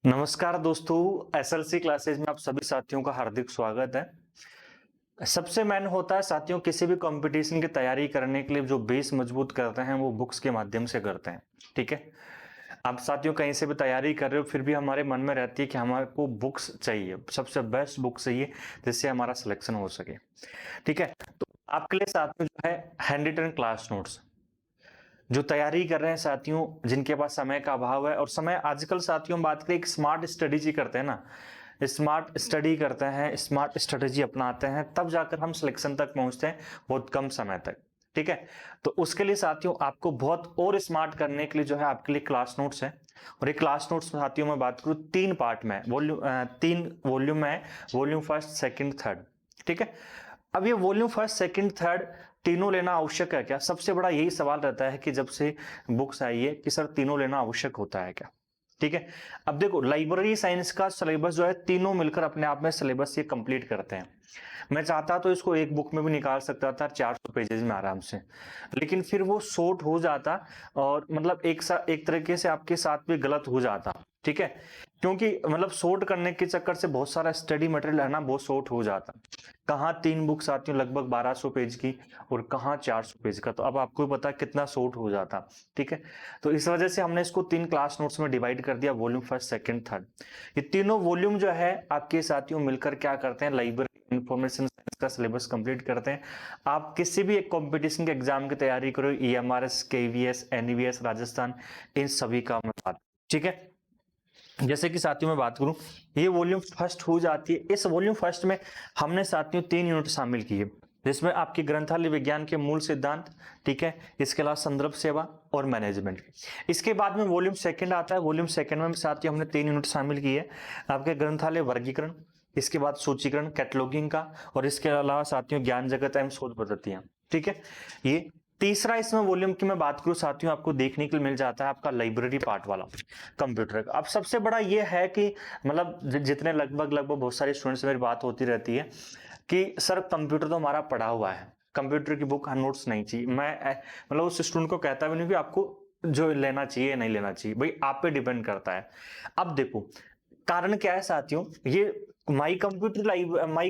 नमस्कार दोस्तों, SLC classes में आप सभी साथियों का हार्दिक स्वागत है। सबसे मेन होता है साथियों, किसी भी कंपटीशन की तैयारी करने के लिए जो बेस मजबूत करते हैं वो बुक्स के माध्यम से करते हैं। ठीक है, आप साथियों कहीं से भी तैयारी कर रहे हो फिर भी हमारे मन में रहती है कि हमारे को बुक्स चाहिए, सबसे बेस्ट बुक चाहिए जिससे हमारा सिलेक्शन हो सके। ठीक है, तो आपके लिए साथियों जो है हैंड रिटन क्लास नोट्स जो तैयारी कर रहे हैं साथियों, जिनके पास समय का अभाव है और समय आजकल साथियों बात करें एक स्मार्ट स्टडी जी करते हैं ना, स्मार्ट स्टडी करते हैं, स्मार्ट स्ट्रेटेजी अपनाते हैं, तब जाकर हम सिलेक्शन तक पहुंचते हैं बहुत कम समय तक। ठीक है, तो उसके लिए साथियों आपको बहुत और स्मार्ट करने के लिए जो है आपके लिए क्लास नोट्स है। और ये क्लास नोट्स साथियों मैं बात करूं 3 पार्ट में, तीन वॉल्यूम है, वॉल्यूम फर्स्ट सेकंड थर्ड। ठीक है, अब ये वॉल्यूम फर्स्ट सेकंड थर्ड तीनों लेना आवश्यक है क्या? सबसे बड़ा यही सवाल रहता है कि जब से बुक्स आई है कि सर तीनों लेना आवश्यक होता है क्या? ठीक है, अब देखो लाइब्रेरी साइंस का सिलेबस जो है तीनों मिलकर अपने आप में सिलेबस ये कंप्लीट करते हैं। मैं चाहता तो इसको एक बुक में भी निकाल सकता था 400 पेजेस में आराम से, लेकिन फिर वो शॉर्ट हो जाता और मतलब एक तरीके से आपके साथ भी गलत हो जाता। ठीक है, क्योंकि मतलब शॉर्ट करने के चक्कर से बहुत सारा स्टडी मटेरियल है ना बहुत शॉर्ट हो जाता। कहाँ 3 बुक्स आती हैं लगभग 1200 पेज की और कहाँ 400 पेज का, तो अब आपको पता कितना शॉर्ट हो जाता। ठीक है, तो इस वजह से हमने इसको 3 क्लास नोट्स में डिवाइड कर दिया, वॉल्यूम फर्स्ट सेकंड थर्ड। ये तीनों वॉल्यूम जो है आपके साथियों मिलकर क्या करते हैं, लाइब्रेरी इंफॉर्मेशन साइंस का सिलेबस कंप्लीट करते हैं। आप किसी भी एक कंपटीशन के एग्जाम की तैयारी करो, ईएमआरएस, केवीएस, एनवीएस, राजस्थान, इन सभी का मैं बात। ठीक है, जैसे कि साथियों में बात करूं, ये वॉल्यूम फर्स्ट हो जाती है। इस वॉल्यूम फर्स्ट में हमने साथियों 3 यूनिट शामिल किए, जिसमें आपकी ग्रंथालय विज्ञान के मूल सिद्धांत, ठीक है, इसके अलावा संदर्भ सेवा और मैनेजमेंट। इसके बाद में वॉल्यूम सेकंड आता है। वॉल्यूम सेकंड में साथियों हमने 3 यूनिट शामिल किए, आपके ग्रंथालय वर्गीकरण, इसके बाद सूचीकरण कैटलॉगिंग का, और इसके अलावा साथियों ज्ञान जगत एवं शोध पद्धतियां। ठीक है, ये तीसरा इसमें वॉल्यूम की मैं बात करूं साथियों, आपको देखने के लिए मिल जाता है आपका लाइब्रेरी पार्ट वाला कंप्यूटर का। अब सबसे बड़ा ये है कि मतलब जितने लगभग बहुत सारे स्टूडेंट्स से मेरी बात होती रहती है कि सर कंप्यूटर तो हमारा पड़ा हुआ है, कंप्यूटर की बुक नोट्स नहीं चाहिए। मैं मतलब उस स्टूडेंट को कहता भी नहीं कि आपको जो लेना चाहिए नहीं लेना चाहिए, भाई आप पे डिपेंड करता है। अब देखो कारण क्या है साथियों, ये माई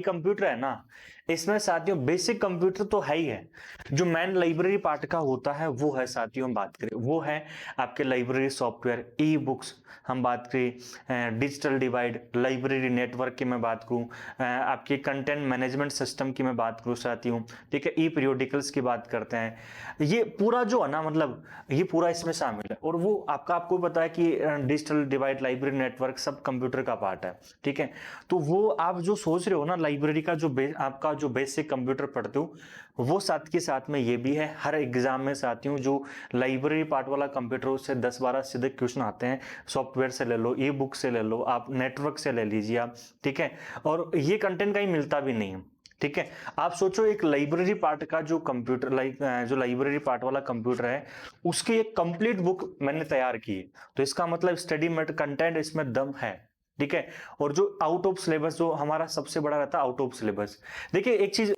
कंप्यूटर है ना, इसमें साथियों बेसिक कंप्यूटर तो है ही है, जो मेन लाइब्रेरी पार्ट का होता है वो है साथियों, हम बात करें वो है आपके लाइब्रेरी सॉफ्टवेयर, ई बुक्स, हम बात करें डिजिटल डिवाइड, लाइब्रेरी नेटवर्क की मैं बात करूं, आपकी कंटेंट मैनेजमेंट सिस्टम की मैं बात करूं साथियों। ठीक है, ई पीरियोडिकल्स की बात करते हैं, ये पूरा जो है ना मतलब ये पूरा इसमें शामिल है। और वो आपको पता है कि डिजिटल डिवाइड, लाइब्रेरी नेटवर्क सब कंप्यूटर का पार्ट है। ठीक है, तो वो आप जो सोच रहे हो ना लाइब्रेरी का जो आपका जो बेसिक कंप्यूटर पढ़ते हो, वो साथ के साथ में ये भी है। हर एग्जाम में साथियों जो लाइब्रेरी पार्ट वाला कंप्यूटर उससे 10-12 सीधे क्वेश्चन आते हैं, सॉफ्टवेयर से ले लो, ई बुक से ले लो, आप नेटवर्क से ले लीजिए आप। ठीक है, और ये कंटेंट कहीं मिलता भी नहीं है। ठीक है, आप सोचो एक लाइब्रेरी पार्ट का जो कंप्यूटर जो लाइब्रेरी पार्ट वाला कंप्यूटर है उसकी एक कंप्लीट बुक मैंने तैयार की है, तो इसका मतलब स्टडी मेट कंटेंट इसमें दम है। ठीक है, और जो आउट ऑफ सिलेबस जो हमारा सबसे बड़ा रहता है आउट ऑफ सिलेबस। देखिए एक चीज,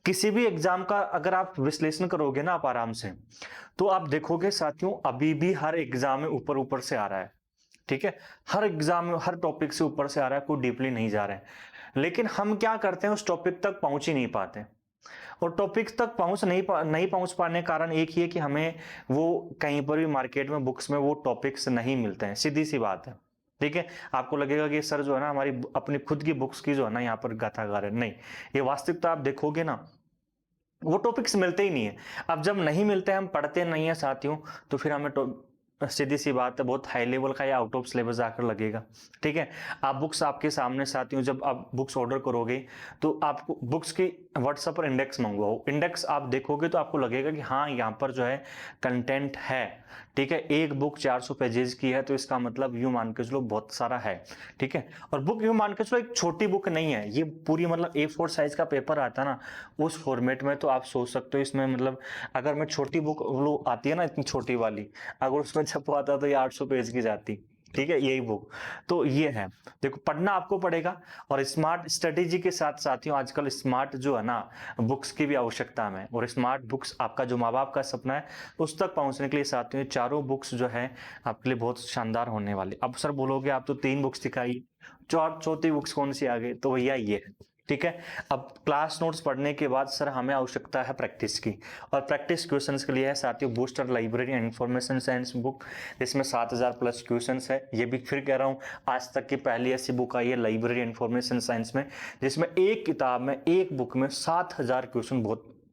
किसी भी एग्जाम का अगर आप विश्लेषण करोगे ना आप आराम से, तो आप देखोगे साथियों अभी भी हर एग्जाम में ऊपर ऊपर से आ रहा है। ठीक है, हर एग्जाम में हर टॉपिक से ऊपर से आ रहा है, कोई डीपली नहीं जा रहा है। लेकिन हम क्या करते हैं, उस टॉपिक तक पहुंच ही नहीं पाते। और टॉपिक तक नहीं पहुंच पाने का कारण एक ही है कि हमें वो कहीं पर भी मार्केट में बुक्स में वो टॉपिक्स नहीं मिलते हैं, सीधी सी बात है। ठीक है, आपको लगेगा कि सर जो है ना हमारी अपनी खुद की बुक्स की जो है ना यहाँ पर गाथागार है, नहीं, ये वास्तविकता आप देखोगे ना वो टॉपिक्स मिलते ही नहीं है। अब जब नहीं मिलते हम पढ़ते नहीं है साथियों, तो फिर हमें सीधी सी बात है बहुत हाई लेवल का या आउट ऑफ सिलेबस आकर लगेगा। ठीक है, आप बुक्स आपके सामने साथियों, जब आप बुक्स ऑर्डर करोगे तो आपको बुक्स की व्हाट्सएप पर इंडेक्स मंगवाओ, इंडेक्स आप देखोगे तो आपको लगेगा कि हाँ यहाँ पर जो है कंटेंट है। ठीक है, एक बुक 400 पेजेस की है तो इसका मतलब यूं मान के चलो बहुत सारा है। ठीक है, और बुक यूं मान के चलो एक छोटी बुक नहीं है, ये पूरी मतलब A4 साइज का पेपर आता है ना उस फॉर्मेट में, तो आप सोच सकते हो इसमें मतलब अगर मैं छोटी बुक वो आती है ना इतनी छोटी वाली, अगर उसमें छपवाता तो ये 800 पेज की जाती। ठीक है, यही बुक। तो ये है, देखो पढ़ना आपको पड़ेगा। और स्मार्ट स्ट्रेटेजी के साथ साथियों आजकल स्मार्ट जो है ना बुक्स की भी आवश्यकता है, और स्मार्ट बुक्स आपका जो माँ बाप का सपना है उस तक पहुंचने के लिए साथियों ये चारों बुक्स जो है आपके लिए बहुत शानदार होने वाली। अब सर बोलोगे आप तो 3 बुक्स दिखाई, चौथी बुक्स कौन सी आ गई, तो भैया ये है। ठीक है, अब क्लास नोट्स पढ़ने के बाद सर हमें आवश्यकता है प्रैक्टिस की, और प्रैक्टिस क्वेश्चंस के लिए है साथियों booster library and information science book, जिसमें 7000 प्लस क्वेश्चंस है। ये भी फिर कह रहा हूँ आज तक की पहली ऐसी बुक आई है लाइब्रेरी इंफॉर्मेशन साइंस में जिसमें एक किताब में एक बुक में 7000 क्वेश्चन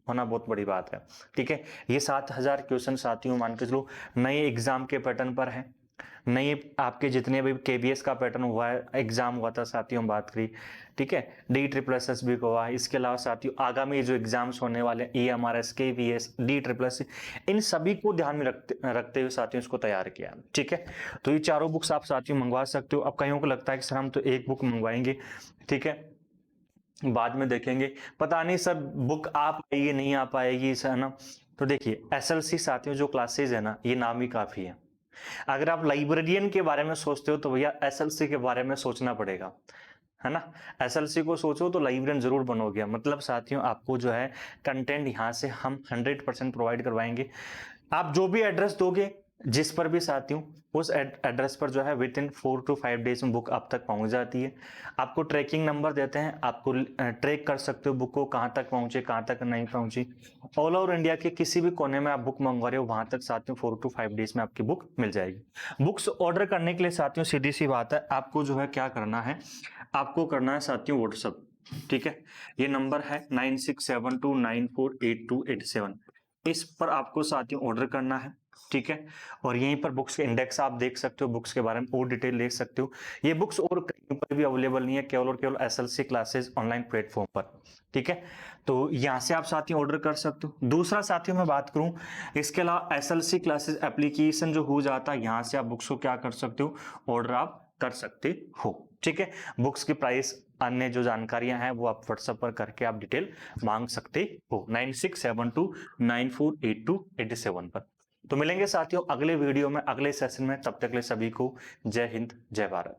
होना बहुत बड़ी बात है। ठीक है, ये 7000 क्वेश्चन साथियों मान के चलो नए एग्जाम के पैटर्न पर है, नए आपके जितने भी केबीएस का पैटर्न हुआ है, एग्जाम हुआ था साथियों बात करी। ठीक है, DSSS का हुआ है, इसके अलावा साथियों आगामी जो एग्जाम्स होने वाले EMRS KVS DSSS इन सभी को ध्यान में रखते हुए साथियों इसको तैयार किया। ठीक है, तो ये चारों बुक्स आप साथियों मंगवा सकते हो। अब कईयों को लगता है कि सर हम तो एक बुक मंगवाएंगे, ठीक है बाद में देखेंगे, पता नहीं सर बुक आ पाएगी नहीं आ पाएगी सर ना। तो देखिए SLC साथियों जो क्लासेज है ना ये नाम ही काफी है। अगर आप लाइब्रेरियन के बारे में सोचते हो तो भैया SLC के बारे में सोचना पड़ेगा, है ना। SLC को सोचो तो लाइब्रेरियन जरूर बनोगे। मतलब साथियों आपको जो है कंटेंट यहाँ से हम 100% प्रोवाइड करवाएंगे। आप जो भी एड्रेस दोगे जिस पर भी साथियों उस एड्रेस पर जो है विद इन 4 to 5 डेज में बुक आप तक पहुंच जाती है। आपको ट्रैकिंग नंबर देते हैं, आपको ट्रैक कर सकते हो बुक को कहाँ तक पहुंचे कहाँ तक नहीं पहुंची। ऑल ओवर इंडिया के किसी भी कोने में आप बुक मंगवा रहे हो वहां तक साथियों 4 to 5 डेज में आपकी बुक मिल जाएगी। बुक्स ऑर्डर करने के लिए साथियों सीधी सी बात है, आपको जो है क्या करना है, आपको करना है साथियों व्हाट्सअप। ठीक है, ये नंबर है 9672948287, इस पर आपको साथियों ऑर्डर करना है। ठीक है, और यहीं पर बुक्स के इंडेक्स आप देख सकते हो, बुक्स के बारे में और डिटेल देख सकते हो। ये बुक्स और कहीं पर भी अवेलेबल नहीं है, केवल और केवल SLC क्लासेस ऑनलाइन प्लेटफॉर्म पर। ठीक है, तो यहाँ से आप साथियों ऑर्डर कर सकते हो। दूसरा साथियों मैं बात करूं, इसके अलावा SLC क्लासेस एप्लीकेशन जो हो जाता है यहाँ से आप बुक्स को क्या कर सकते हो, ऑर्डर आप कर सकते हो। ठीक है, बुक्स की प्राइस अन्य जो जानकारियां हैं वो आप व्हाट्सएप पर करके आप डिटेल मांग सकते हो 9672948287 पर। तो मिलेंगे साथियों अगले वीडियो में अगले सेशन में, तब तक के लिए सभी को जय हिंद जय भारत।